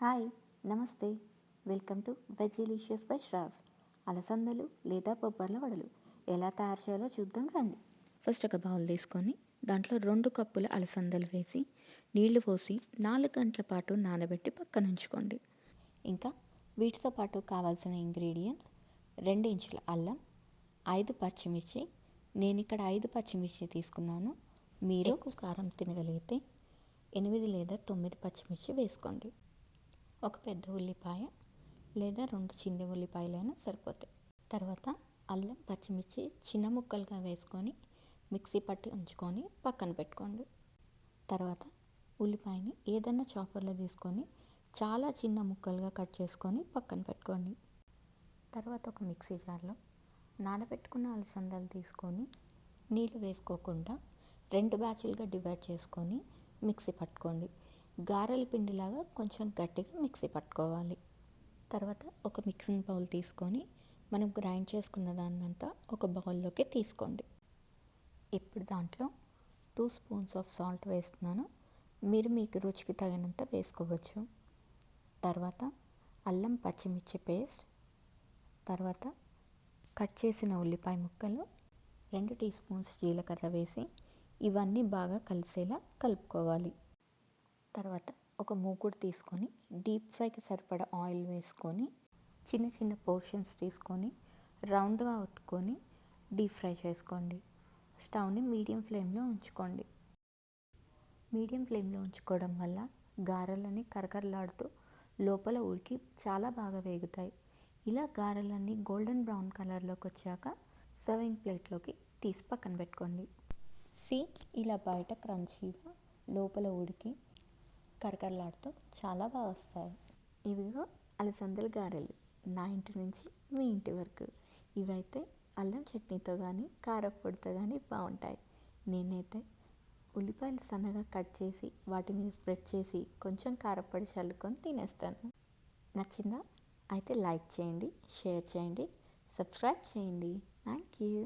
Hi, నమస్తే. Welcome to Vegelicious by Sravs. అలసందలు లేదా బొబ్బర్ల వడలు ఎలా తయారు చేయాలో చూద్దాం రండి. ఫస్ట్ ఒక బౌల్ తీసుకొని దాంట్లో 2 కప్పుల అలసందలు వేసి నీళ్లు పోసి 4 గంటల పాటు నానబెట్టి పక్కన ఉంచుకోండి. ఇంకా వీటితో పాటు కావాల్సిన ఇంగ్రీడియంట్స్ 2 ఇంచుల అల్లం, 5 పచ్చిమిర్చి. నేను ఇక్కడ 5 పచ్చిమిర్చి తీసుకున్నాను. మీరు ఎక్కువ కారం తినగలిగితే 8 లేదా 9 పచ్చిమిర్చి వేసుకోండి. ఒక పెద్ద ఉల్లిపాయ లేదా 2 చిన్న ఉల్లిపాయలైనా సరిపోతాయి. తర్వాత అల్లం పచ్చిమిర్చి చిన్న ముక్కలుగా వేసుకొని మిక్సీ పట్టి ఉంచుకొని పక్కన పెట్టుకోండి. తర్వాత ఉల్లిపాయని ఏదైనా చాపర్లో తీసుకొని చాలా చిన్న ముక్కలుగా కట్ చేసుకొని పక్కన పెట్టుకోండి. తర్వాత ఒక మిక్సీ జార్లో నానబెట్టుకున్న అలసందలు తీసుకొని నీళ్ళు వేసుకోకుండా 2 బ్యాచులుగా డివైడ్ చేసుకొని మిక్సీ పట్టుకోండి. గారెల పిండిలాగా కొంచెం గట్టిగా మిక్సీ పట్టుకోవాలి. తర్వాత ఒక మిక్సింగ్ బౌల్ తీసుకొని మనం గ్రైండ్ చేసుకున్న దాన్నంతా ఒక బౌల్లోకి తీసుకోండి. ఇప్పుడు దాంట్లో 2 స్పూన్స్ ఆఫ్ సాల్ట్ వేస్తున్నాను. మీరు మీకు రుచికి తగినంత వేసుకోవచ్చు. తర్వాత అల్లం పచ్చిమిర్చి పేస్ట్, తర్వాత కట్ చేసిన ఉల్లిపాయ ముక్కలు, 2 టీ స్పూన్స్ జీలకర్ర వేసి ఇవన్నీ బాగా కలిసేలా కలుపుకోవాలి. తర్వాత ఒక మూకుడు తీసుకొని డీప్ ఫ్రైకి సరిపడా ఆయిల్ వేసుకొని చిన్న చిన్న పోర్షన్స్ తీసుకొని రౌండ్గా ఒత్తుకొని డీప్ ఫ్రై చేసుకోండి. స్టవ్ని మీడియం ఫ్లేమ్లో ఉంచుకోండి. మీడియం ఫ్లేమ్లో ఉంచుకోవడం వల్ల గారెలన్నీ కరకరలాడుతూ లోపల ఉడికి చాలా బాగా వేగుతాయి. ఇలా గారెలన్నీ గోల్డెన్ బ్రౌన్ కలర్లోకి వచ్చాక సర్వింగ్ ప్లేట్లోకి తీసి పక్కన పెట్టుకోండి. ఇలా బయట క్రంచీగా లోపల ఉడికి కరకరలాడుతూ చాలా బాగా వస్తాయి. ఇవిగో అలసందల గారెలు, నా ఇంటి నుంచి మీ ఇంటి వరకు. ఇవైతే అల్లం చట్నీతో కానీ కారప్పొడితో కానీ బాగుంటాయి. నేనైతే ఉల్లిపాయలు సన్నగా కట్ చేసి వాటి మీద స్ప్రెడ్ చేసి కొంచెం కారప్పొడి చల్లుకొని తినేస్తాను. నచ్చిందా? అయితే లైక్ చేయండి, షేర్ చేయండి, సబ్స్క్రైబ్ చేయండి. Thank you.